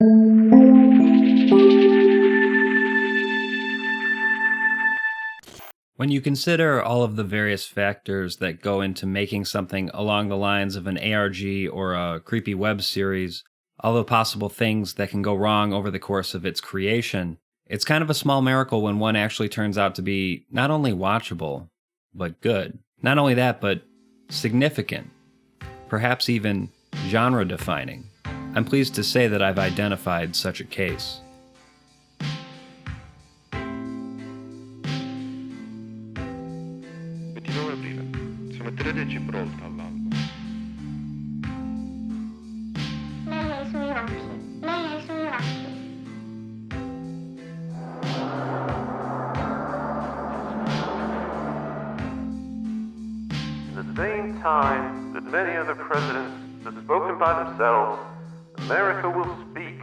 When you consider all of the various factors that go into making something along the lines of an ARG or a creepy web series, all the possible things that can go wrong over the course of its creation, it's kind of a small miracle when one actually turns out to be not only watchable, but good. Not only that, but significant, perhaps even genre-defining. I'm pleased to say that I've identified such a case. At the same time that many other presidents have spoken by themselves, America will speak.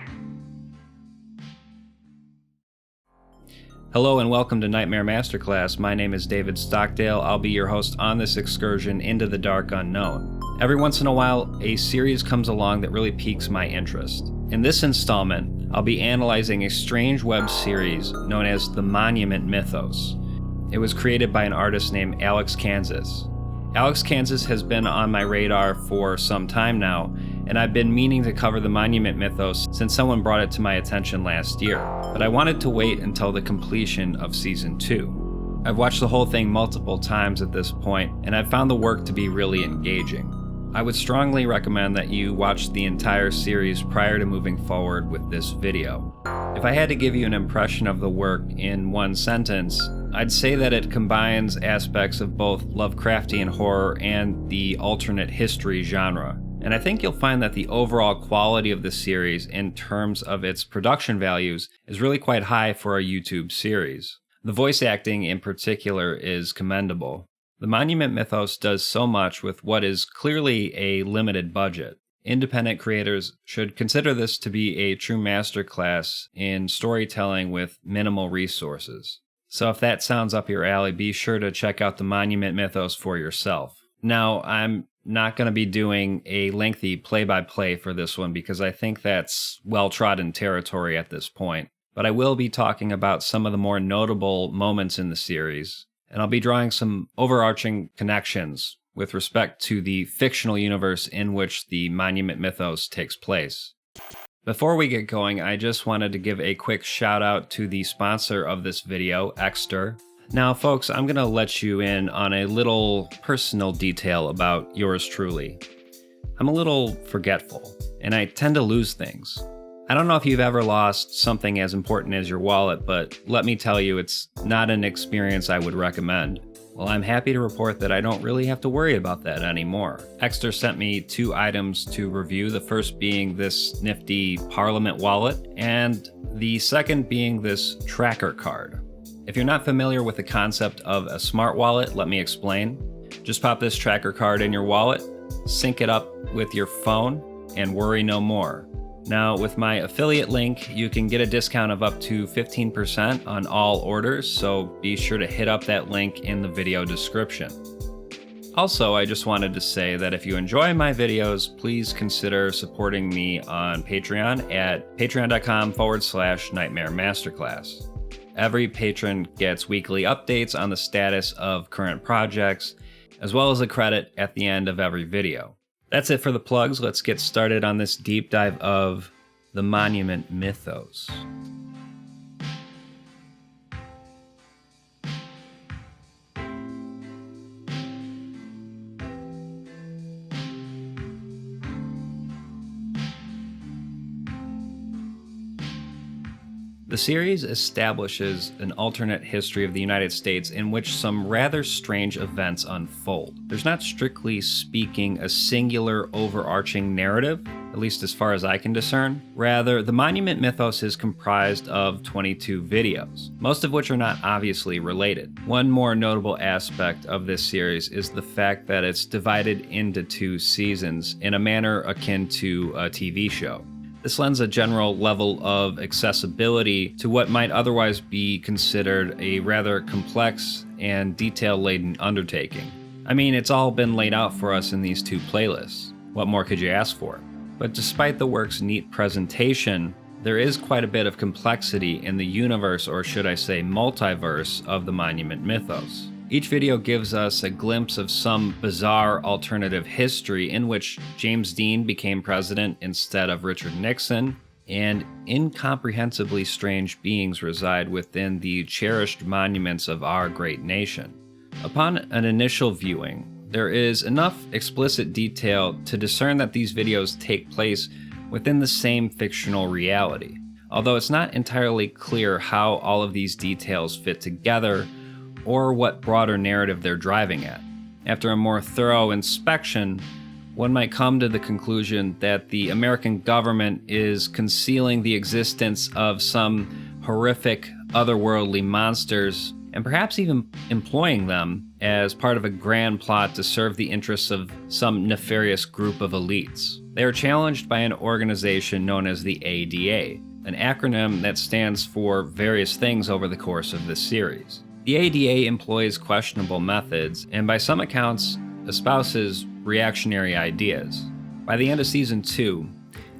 Hello and welcome to Nightmare Masterclass. My name is David Stockdale. I'll be your host on this excursion into the dark unknown. Every once in a while, a series comes along that really piques my interest. In this installment, I'll be analyzing a strange web series known as the Monument Mythos. It was created by an artist named Alex Kansas. Alex Kansas has been on my radar for some time now, and I've been meaning to cover the Monument Mythos since someone brought it to my attention last year, but I wanted to wait until the completion of Season 2. I've watched the whole thing multiple times at this point, and I've found the work to be really engaging. I would strongly recommend that you watch the entire series prior to moving forward with this video. If I had to give you an impression of the work in one sentence, I'd say that it combines aspects of both Lovecraftian horror and the alternate history genre. And I think you'll find that the overall quality of the series in terms of its production values is really quite high for a YouTube series. The voice acting in particular is commendable. The Monument Mythos does so much with what is clearly a limited budget. Independent creators should consider this to be a true masterclass in storytelling with minimal resources. So if that sounds up your alley, be sure to check out the Monument Mythos for yourself. Now, I'm not going to be doing a lengthy play-by-play for this one because I think that's well-trodden territory at this point. But I will be talking about some of the more notable moments in the series, and I'll be drawing some overarching connections with respect to the fictional universe in which the Monument Mythos takes place. Before we get going, I just wanted to give a quick shout out to the sponsor of this video, Exter. Now folks, I'm gonna let you in on a little personal detail about yours truly. I'm a little forgetful, and I tend to lose things. I don't know if you've ever lost something as important as your wallet, but let me tell you, it's not an experience I would recommend. Well, I'm happy to report that I don't really have to worry about that anymore. Exter sent me 2 items to review, the first being this nifty Parliament wallet, and the second being this tracker card. If you're not familiar with the concept of a smart wallet, let me explain. Just pop this tracker card in your wallet, sync it up with your phone, and worry no more. Now, with my affiliate link, you can get a discount of up to 15% on all orders, so be sure to hit up that link in the video description. Also, I just wanted to say that if you enjoy my videos, please consider supporting me on Patreon at patreon.com/Nightmare Masterclass. Every patron gets weekly updates on the status of current projects, as well as a credit at the end of every video. That's it for the plugs. Let's get started on this deep dive of the Monument Mythos. The series establishes an alternate history of the United States in which some rather strange events unfold. There's not strictly speaking a singular overarching narrative, at least as far as I can discern. Rather, the Monument Mythos is comprised of 22 videos, most of which are not obviously related. One more notable aspect of this series is the fact that it's divided into 2 seasons in a manner akin to a TV show. This lends a general level of accessibility to what might otherwise be considered a rather complex and detail-laden undertaking. I mean, it's all been laid out for us in these 2 playlists. What more could you ask for? But despite the work's neat presentation, there is quite a bit of complexity in the universe, or should I say multiverse, of the Monument Mythos. Each video gives us a glimpse of some bizarre alternative history in which James Dean became president instead of Richard Nixon, and incomprehensibly strange beings reside within the cherished monuments of our great nation. Upon an initial viewing, there is enough explicit detail to discern that these videos take place within the same fictional reality, although it's not entirely clear how all of these details fit together or what broader narrative they're driving at. After a more thorough inspection, one might come to the conclusion that the American government is concealing the existence of some horrific otherworldly monsters, and perhaps even employing them as part of a grand plot to serve the interests of some nefarious group of elites. They are challenged by an organization known as the ADA, an acronym that stands for various things over the course of this series. The ADA employs questionable methods and by some accounts espouses reactionary ideas. By the end of Season 2,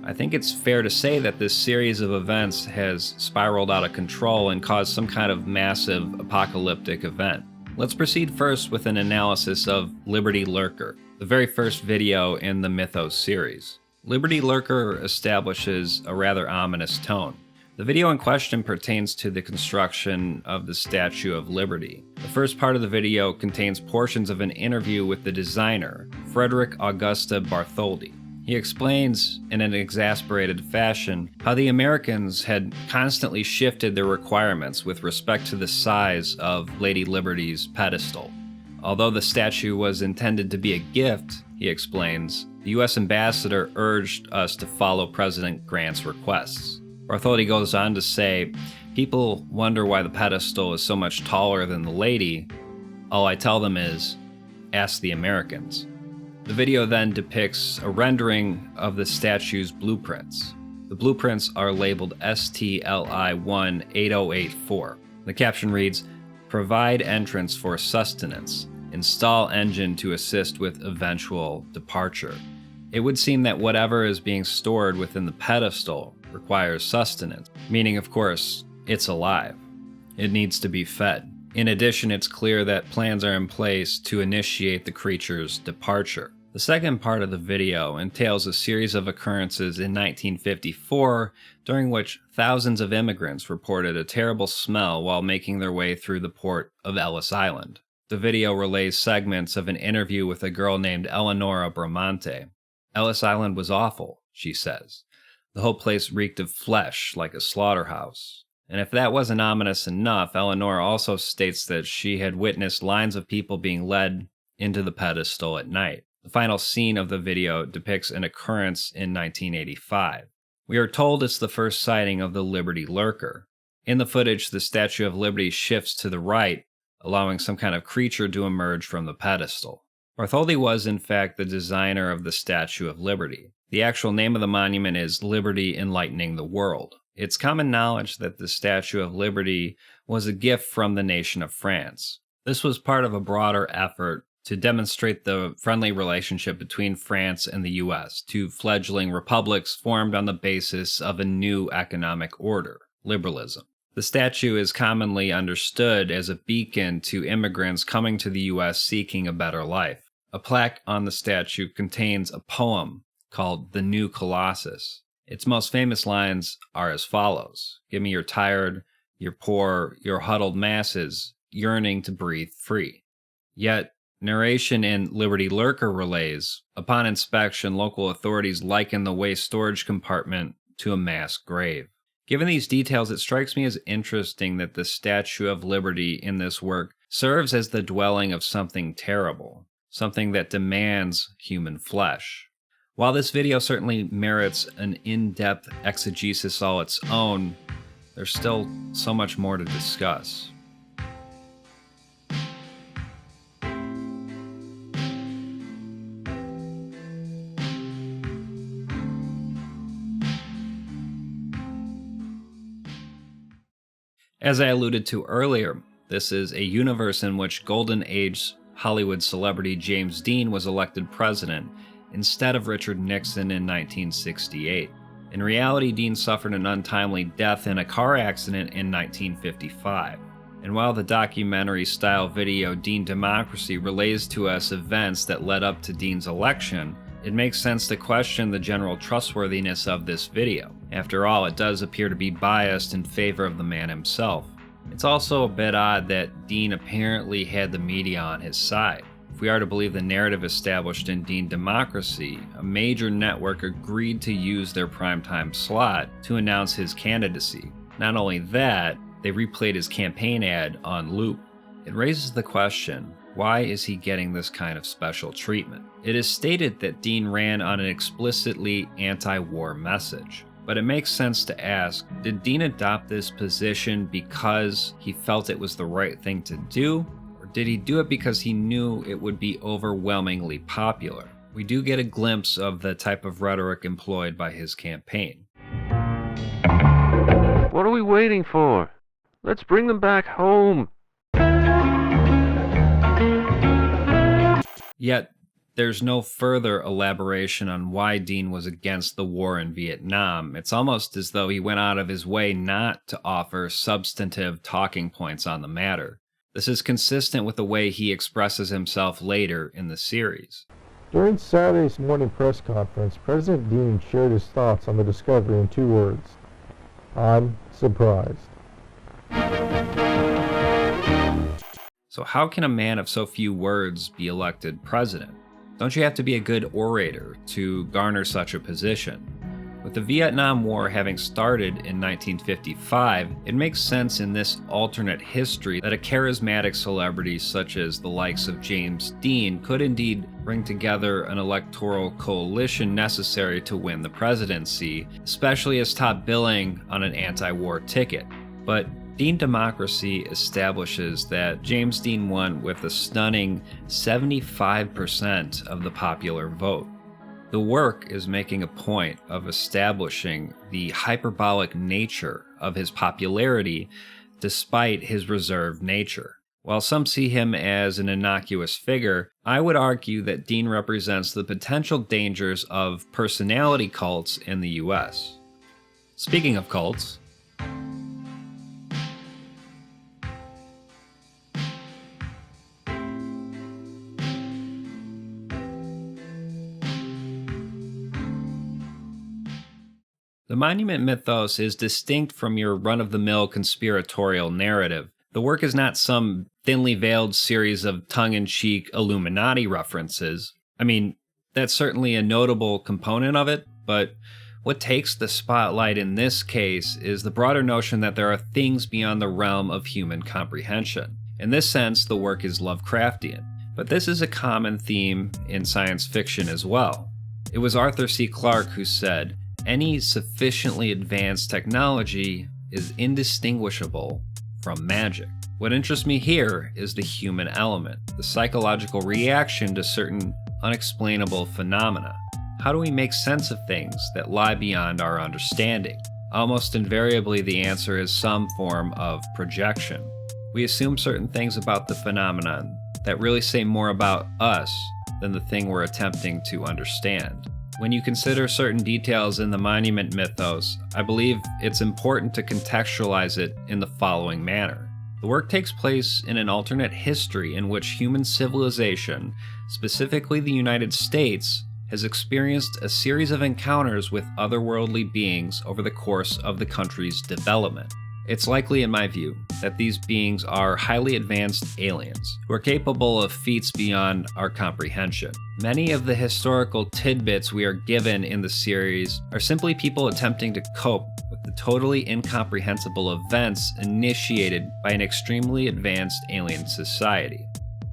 I think it's fair to say that this series of events has spiraled out of control and caused some kind of massive apocalyptic event. Let's proceed first with an analysis of LIBERTYLURKER, the very first video in the Mythos series. LIBERTYLURKER establishes a rather ominous tone. The video in question pertains to the construction of the Statue of Liberty. The first part of the video contains portions of an interview with the designer, Fredric Augusta Bartholdi. He explains, in an exasperated fashion, how the Americans had constantly shifted their requirements with respect to the size of Lady Liberty's pedestal. Although the statue was intended to be a gift, he explains, the US ambassador urged us to follow President Grant's requests. Bartholdi goes on to say, people wonder why the pedestal is so much taller than the lady. All I tell them is, ask the Americans. The video then depicts a rendering of the statue's blueprints. The blueprints are labeled STLI-18084. The caption reads, provide entrance for sustenance, install engine to assist with eventual departure. It would seem that whatever is being stored within the pedestal requires sustenance, meaning of course, it's alive. It needs to be fed. In addition, it's clear that plans are in place to initiate the creature's departure. The second part of the video entails a series of occurrences in 1954, during which thousands of immigrants reported a terrible smell while making their way through the port of Ellis Island. The video relays segments of an interview with a girl named Eleonora Bramante. Ellis Island was awful, she says. The whole place reeked of flesh like a slaughterhouse. And if that wasn't ominous enough, Eleonora also states that she had witnessed lines of people being led into the pedestal at night. The final scene of the video depicts an occurrence in 1985. We are told it's the first sighting of the LIBERTYLURKER. In the footage, the Statue of Liberty shifts to the right, allowing some kind of creature to emerge from the pedestal. Bartholdi was, in fact, the designer of the Statue of Liberty. The actual name of the monument is Liberty Enlightening the World. It's common knowledge that the Statue of Liberty was a gift from the nation of France. This was part of a broader effort to demonstrate the friendly relationship between France and the US, two fledgling republics formed on the basis of a new economic order, liberalism. The statue is commonly understood as a beacon to immigrants coming to the US seeking a better life. A plaque on the statue contains a poem called The New Colossus. Its most famous lines are as follows: give me your tired, your poor, your huddled masses, yearning to breathe free. Yet, narration in LIBERTYLURKER relays, upon inspection, local authorities liken the waste storage compartment to a mass grave. Given these details, it strikes me as interesting that the Statue of Liberty in this work serves as the dwelling of something terrible, something that demands human flesh. While this video certainly merits an in-depth exegesis all its own, there's still so much more to discuss. As I alluded to earlier, this is a universe in which Golden Age Hollywood celebrity James Dean was elected president instead of Richard Nixon in 1968. In In reality, Dean suffered an untimely death in a car accident in 1955. And while the documentary-style video Dean Democracy relays to us events that led up to Dean's election, it makes sense to question the general trustworthiness of this video. After all, it does appear to be biased in favor of the man himself. It's also a bit odd that Dean apparently had the media on his side. If we are to believe the narrative established in Dean Democracy, a major network agreed to use their primetime slot to announce his candidacy. Not only that, they replayed his campaign ad on loop. It raises the question, why is he getting this kind of special treatment? It is stated that Dean ran on an explicitly anti-war message. But it makes sense to ask, did Dean adopt this position because he felt it was the right thing to do? Or did he do it because he knew it would be overwhelmingly popular? We do get a glimpse of the type of rhetoric employed by his campaign. What are we waiting for? Let's bring them back home. Yet, there's no further elaboration on why Dean was against the war in Vietnam. It's almost as though he went out of his way not to offer substantive talking points on the matter. This is consistent with the way he expresses himself later in the series. During Saturday's morning press conference, President Dean shared his thoughts on the discovery in 2 words. I'm surprised. So how can a man of so few words be elected president? Don't you have to be a good orator to garner such a position? With the Vietnam War having started in 1955, it makes sense in this alternate history that a charismatic celebrity such as the likes of James Dean could indeed bring together an electoral coalition necessary to win the presidency, especially as top billing on an anti-war ticket. But Dean Democracy establishes that James Dean won with a stunning 75% of the popular vote. The work is making a point of establishing the hyperbolic nature of his popularity despite his reserved nature. While some see him as an innocuous figure, I would argue that Dean represents the potential dangers of personality cults in the US. Speaking of cults, the Monument Mythos is distinct from your run-of-the-mill conspiratorial narrative. The work is not some thinly veiled series of tongue-in-cheek Illuminati references. I mean, that's certainly a notable component of it, but what takes the spotlight in this case is the broader notion that there are things beyond the realm of human comprehension. In this sense, the work is Lovecraftian, but this is a common theme in science fiction as well. It was Arthur C. Clarke who said, "Any sufficiently advanced technology is indistinguishable from magic." What interests me here is the human element, the psychological reaction to certain unexplainable phenomena. How do we make sense of things that lie beyond our understanding? Almost invariably, the answer is some form of projection. We assume certain things about the phenomenon that really say more about us than the thing we're attempting to understand. When you consider certain details in the Monument Mythos, I believe it's important to contextualize it in the following manner. The work takes place in an alternate history in which human civilization, specifically the United States, has experienced a series of encounters with otherworldly beings over the course of the country's development. It's likely, in my view, that these beings are highly advanced aliens who are capable of feats beyond our comprehension. Many of the historical tidbits we are given in the series are simply people attempting to cope with the totally incomprehensible events initiated by an extremely advanced alien society.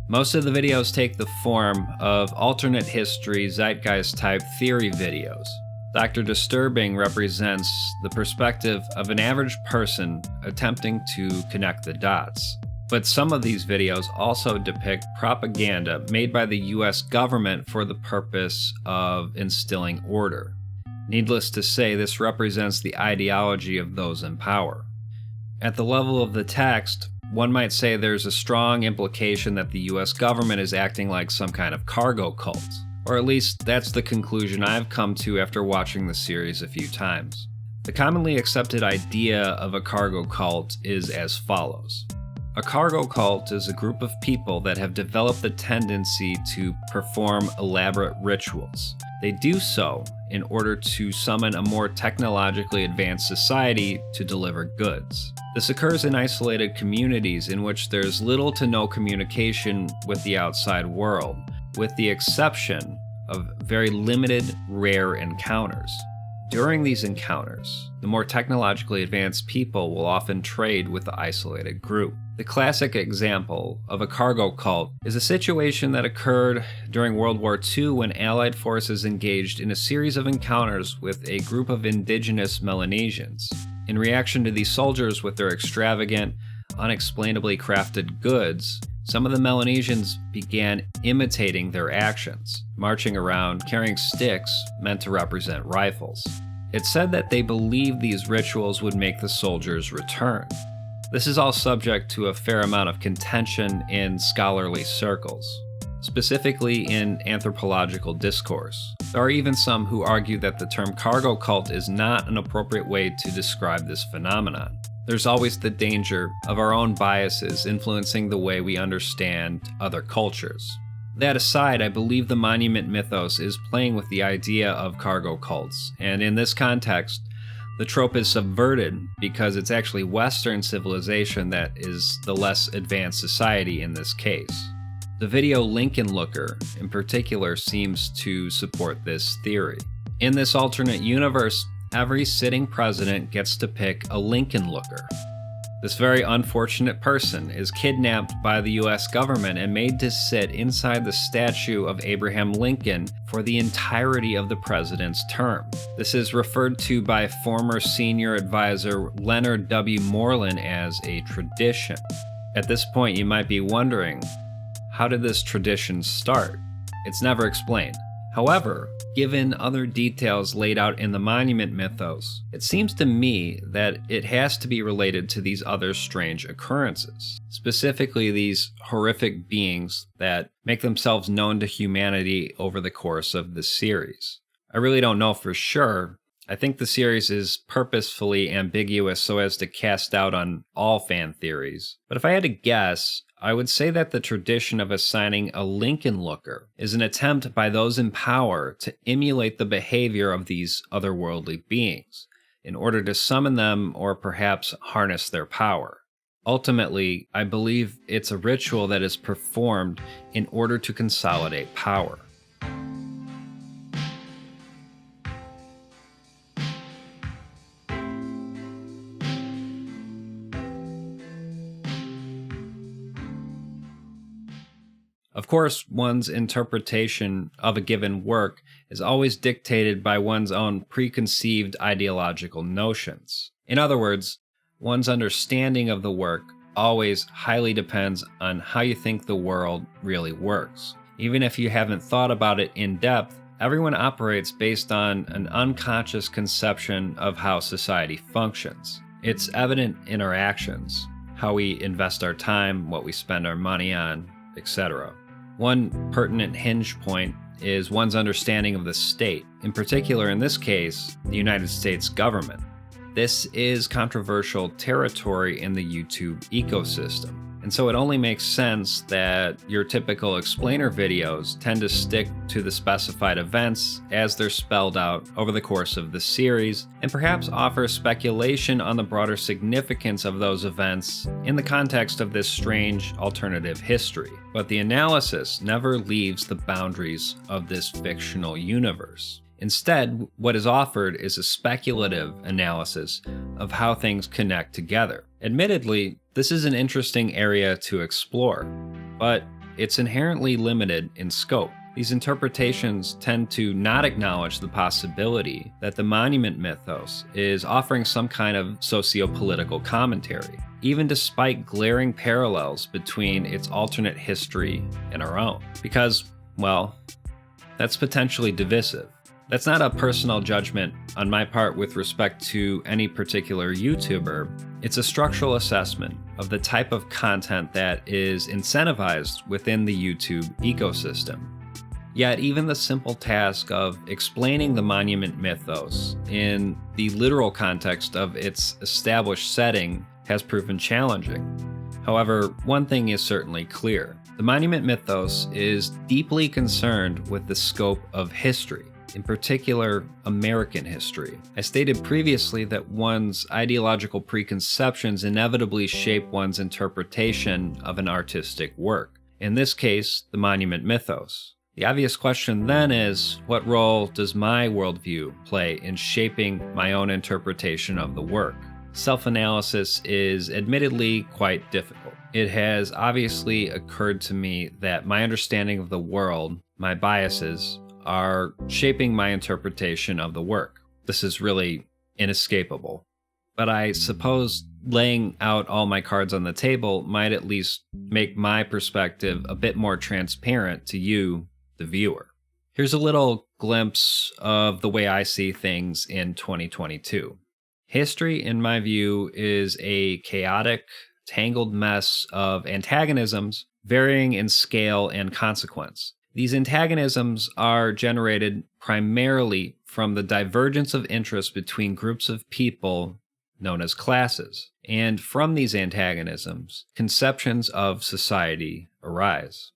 Most of the videos take the form of alternate history zeitgeist-type theory videos. Dr. Disturbing represents the perspective of an average person attempting to connect the dots. But some of these videos also depict propaganda made by the US government for the purpose of instilling order. Needless to say, this represents the ideology of those in power. At the level of the text, one might say there's a strong implication that the US government is acting like some kind of cargo cult. Or at least that's the conclusion I've come to after watching the series a few times. The commonly accepted idea of a cargo cult is as follows. A cargo cult is a group of people that have developed the tendency to perform elaborate rituals. They do so in order to summon a more technologically advanced society to deliver goods. This occurs in isolated communities in which there's little to no communication with the outside world, with the exception of very limited, rare encounters. During these encounters, the more technologically advanced people will often trade with the isolated group. The classic example of a cargo cult is a situation that occurred during World War II when Allied forces engaged in a series of encounters with a group of indigenous Melanesians. In reaction to these soldiers with their extravagant, unexplainably crafted goods, some of the Melanesians began imitating their actions, marching around carrying sticks meant to represent rifles. It's said that they believed these rituals would make the soldiers return. This is all subject to a fair amount of contention in scholarly circles, specifically in anthropological discourse. There are even some who argue that the term cargo cult is not an appropriate way to describe this phenomenon. There's always the danger of our own biases influencing the way we understand other cultures. That aside, I believe the Monument Mythos is playing with the idea of cargo cults, and in this context, the trope is subverted because it's actually Western civilization that is the less advanced society in this case. The video Lincoln Looker, in particular, seems to support this theory. In this alternate universe, every sitting president gets to pick a Lincoln Looker. This very unfortunate person is kidnapped by the US government and made to sit inside the statue of Abraham Lincoln for the entirety of the president's term. This is referred to by former senior advisor Leonard W. Moreland as a tradition. At this point, you might be wondering, how did this tradition start? It's never explained. However, given other details laid out in the Monument Mythos, it seems to me that it has to be related to these other strange occurrences, specifically these horrific beings that make themselves known to humanity over the course of the series. I really don't know for sure. I think the series is purposefully ambiguous so as to cast doubt on all fan theories. But if I had to guess, I would say that the tradition of assigning a Lincoln Looker is an attempt by those in power to emulate the behavior of these otherworldly beings in order to summon them or perhaps harness their power. Ultimately, I believe it's a ritual that is performed in order to consolidate power. Of course, one's interpretation of a given work is always dictated by one's own preconceived ideological notions. In other words, one's understanding of the work always highly depends on how you think the world really works. Even if you haven't thought about it in depth, everyone operates based on an unconscious conception of how society functions. It's evident in our actions, how we invest our time, what we spend our money on, etc. One pertinent hinge point is one's understanding of the state, in particular in this case, the United States government. This is controversial territory in the YouTube ecosystem, and so it only makes sense that your typical explainer videos tend to stick to the specified events as they're spelled out over the course of the series, and perhaps offer speculation on the broader significance of those events in the context of this strange alternative history. But the analysis never leaves the boundaries of this fictional universe. Instead, what is offered is a speculative analysis of how things connect together. Admittedly, this is an interesting area to explore, but it's inherently limited in scope. These interpretations tend to not acknowledge the possibility that the Monument Mythos is offering some kind of socio-political commentary, even despite glaring parallels between its alternate history and our own. Because, well, that's potentially divisive. That's not a personal judgment on my part with respect to any particular YouTuber. It's a structural assessment of the type of content that is incentivized within the YouTube ecosystem. Yet even the simple task of explaining the Monument Mythos in the literal context of its established setting has proven challenging. However, one thing is certainly clear. The Monument Mythos is deeply concerned with the scope of history, in particular American history. I stated previously that one's ideological preconceptions inevitably shape one's interpretation of an artistic work. In this case, the Monument Mythos. The obvious question then is, what role does my worldview play in shaping my own interpretation of the work? Self-analysis is admittedly quite difficult. It has obviously occurred to me that my understanding of the world, my biases, are shaping my interpretation of the work. This is really inescapable. But I suppose laying out all my cards on the table might at least make my perspective a bit more transparent to you, the viewer. Here's a little glimpse of the way I see things in 2022. History, in my view, is a chaotic, tangled mess of antagonisms varying in scale and consequence. These antagonisms are generated primarily from the divergence of interest between groups of people known as classes. And from these antagonisms, conceptions of society arise.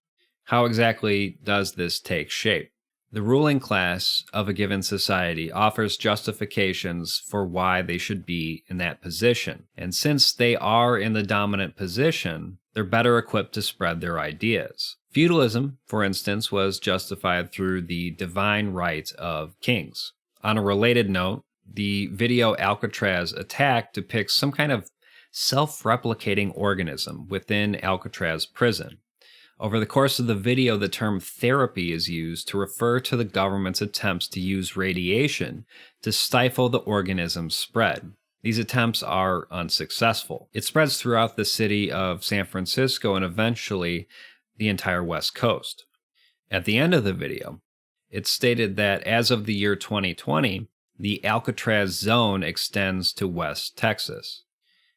How exactly does this take shape? The ruling class of a given society offers justifications for why they should be in that position. And since they are in the dominant position, they're better equipped to spread their ideas. Feudalism, for instance, was justified through the divine right of kings. On a related note, the video Alcatraz attack depicts some kind of self-replicating organism within Alcatraz prison. Over the course of the video, the term therapy is used to refer to the government's attempts to use radiation to stifle the organism's spread. These attempts are unsuccessful. It spreads throughout the city of San Francisco and eventually the entire West Coast. At the end of the video, it's stated that as of the year 2020, the Alcatraz zone extends to West Texas.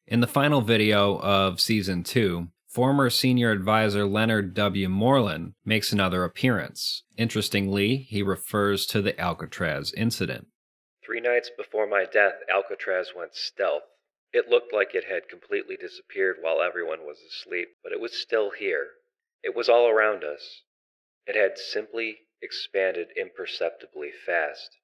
In the final video of Season 2, former senior advisor Leonard W. Moreland makes another appearance. Interestingly, he refers to the Alcatraz incident. 3 nights before my death, Alcatraz went stealth. It looked like it had completely disappeared while everyone was asleep, but it was still here. It was all around us. It had simply expanded imperceptibly fast.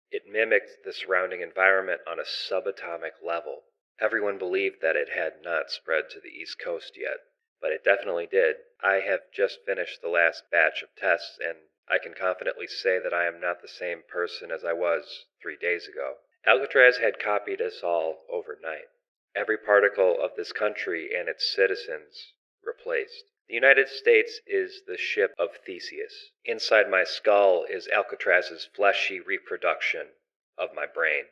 It mimicked the surrounding environment on a subatomic level. Everyone believed that it had not spread to the East Coast yet, but it definitely did. I have just finished the last batch of tests, and I can confidently say that I am not the same person as I was 3 days ago. Alcatraz had copied us all overnight. Every particle of this country and its citizens replaced. The United States is the ship of Theseus. Inside my skull is Alcatraz's fleshy reproduction of my brain.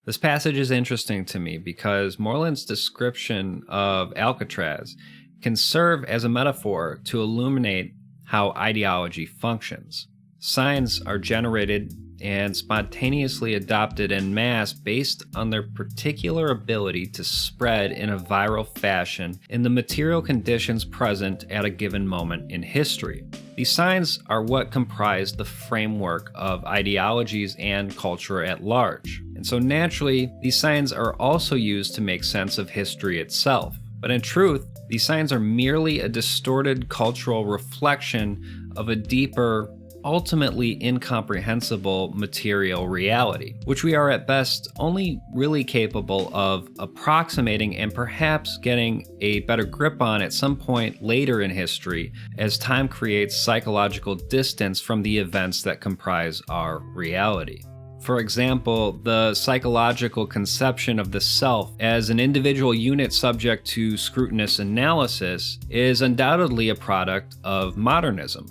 This passage is interesting to me because Moreland's description of Alcatraz can serve as a metaphor to illuminate how ideology functions. Signs are generated and spontaneously adopted en masse based on their particular ability to spread in a viral fashion in the material conditions present at a given moment in history. These signs are what comprise the framework of ideologies and culture at large. And so naturally, these signs are also used to make sense of history itself. But in truth, these signs are merely a distorted cultural reflection of a deeper, ultimately incomprehensible material reality, which we are at best only really capable of approximating and perhaps getting a better grip on at some point later in history as time creates psychological distance from the events that comprise our reality. For example, the psychological conception of the self as an individual unit subject to scrutinous analysis is undoubtedly a product of modernism.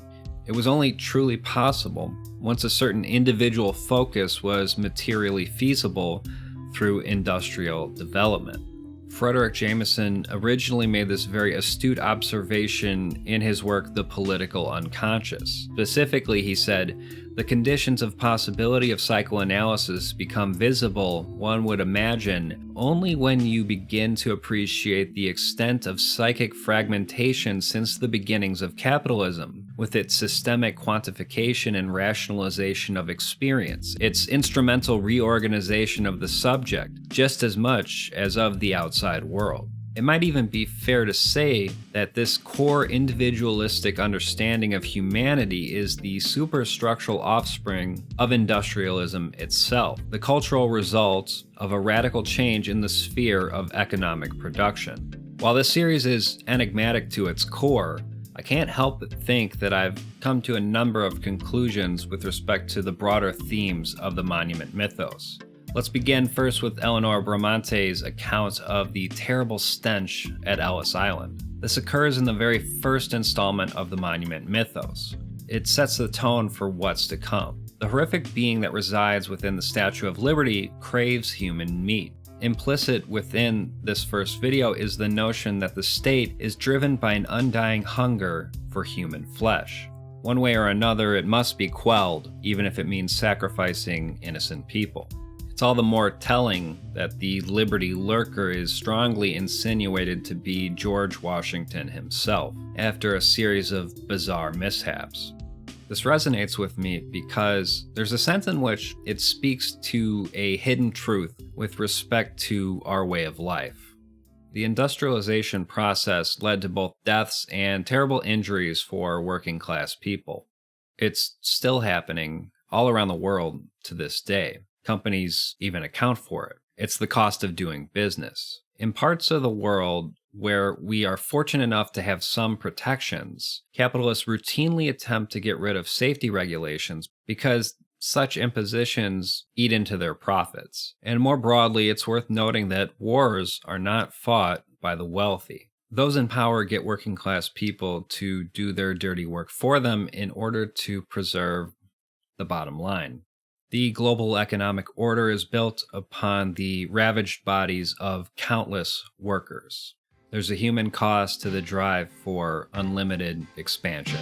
It was only truly possible once a certain individual focus was materially feasible through industrial development. Fredric Jameson originally made this very astute observation in his work, The Political Unconscious. Specifically, he said, "The conditions of possibility of psychoanalysis become visible, one would imagine, only when you begin to appreciate the extent of psychic fragmentation since the beginnings of capitalism, with its systemic quantification and rationalization of experience, its instrumental reorganization of the subject, just as much as of the outside world. It might even be fair to say that this core individualistic understanding of humanity is the superstructural offspring of industrialism itself, the cultural result of a radical change in the sphere of economic production. While this series is enigmatic to its core, I can't help but think that I've come to a number of conclusions with respect to the broader themes of the Monument Mythos. Let's begin first with Eleanor Bramante's account of the terrible stench at Ellis Island. This occurs in the very first installment of the Monument Mythos. It sets the tone for what's to come. The horrific being that resides within the Statue of Liberty craves human meat. Implicit within this first video is the notion that the state is driven by an undying hunger for human flesh. One way or another, it must be quelled, even if it means sacrificing innocent people. It's all the more telling that the Liberty Lurker is strongly insinuated to be George Washington himself, after a series of bizarre mishaps. This resonates with me because there's a sense in which it speaks to a hidden truth with respect to our way of life. The industrialization process led to both deaths and terrible injuries for working class people. It's still happening all around the world to this day. Companies even account for it. It's the cost of doing business. In parts of the world where we are fortunate enough to have some protections, capitalists routinely attempt to get rid of safety regulations because such impositions eat into their profits. And more broadly, it's worth noting that wars are not fought by the wealthy. Those in power get working class people to do their dirty work for them in order to preserve the bottom line. The global economic order is built upon the ravaged bodies of countless workers. There's a human cost to the drive for unlimited expansion.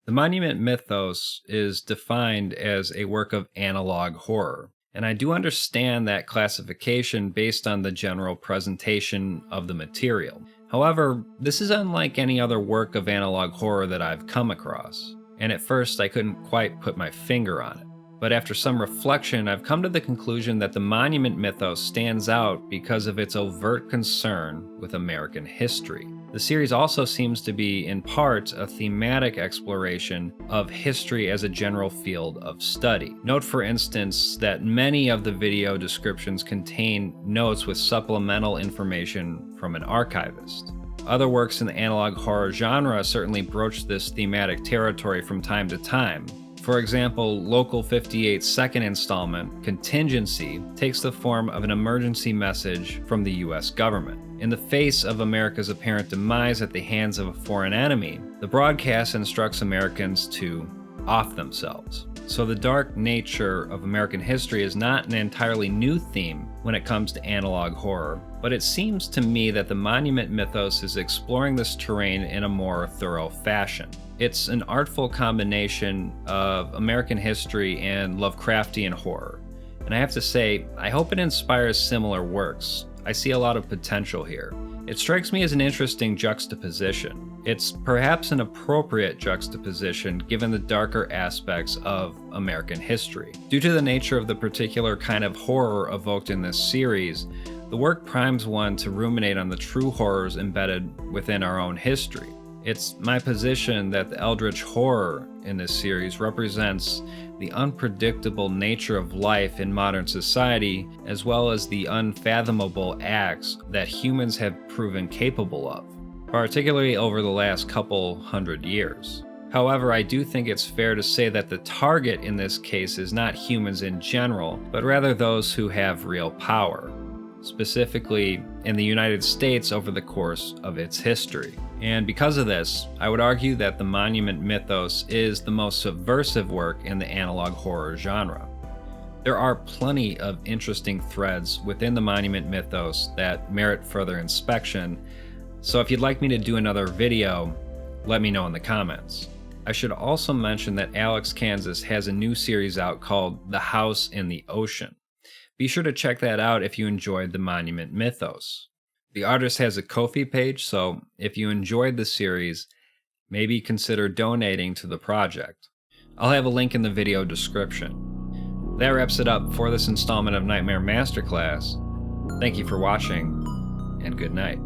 The Monument Mythos is defined as a work of analog horror, and I do understand that classification based on the general presentation of the material. However, this is unlike any other work of analog horror that I've come across, and at first I couldn't quite put my finger on it. But after some reflection, I've come to the conclusion that the Monument Mythos stands out because of its overt concern with American history. The series also seems to be, in part, a thematic exploration of history as a general field of study. Note, for instance, that many of the video descriptions contain notes with supplemental information from an archivist. Other works in the analog horror genre certainly broach this thematic territory from time to time. For example, Local 58's second installment, Contingency, takes the form of an emergency message from the US government. In the face of America's apparent demise at the hands of a foreign enemy, the broadcast instructs Americans to off themselves. So the dark nature of American history is not an entirely new theme when it comes to analog horror, but it seems to me that the Monument Mythos is exploring this terrain in a more thorough fashion. It's an artful combination of American history and Lovecraftian horror. And I have to say, I hope it inspires similar works. I see a lot of potential here. It strikes me as an interesting juxtaposition. It's perhaps an appropriate juxtaposition given the darker aspects of American history. Due to the nature of the particular kind of horror evoked in this series, the work primes one to ruminate on the true horrors embedded within our own history. It's my position that the eldritch horror in this series represents the unpredictable nature of life in modern society, as well as the unfathomable acts that humans have proven capable of, particularly over the last couple hundred years. However, I do think it's fair to say that the target in this case is not humans in general, but rather those who have real power, specifically in the United States over the course of its history. And because of this, I would argue that the Monument Mythos is the most subversive work in the analog horror genre. There are plenty of interesting threads within the Monument Mythos that merit further inspection, so if you'd like me to do another video, Let me know in the comments. I should also mention that Alex Kansas has a new series out called The House in the Ocean. Be sure to check that out if you enjoyed the Monument Mythos. The artist has a Ko-fi page, so if you enjoyed the series, maybe consider donating to the project. I'll have a link in the video description. That wraps it up for this installment of Nightmare Masterclass. Thank you for watching, and good night.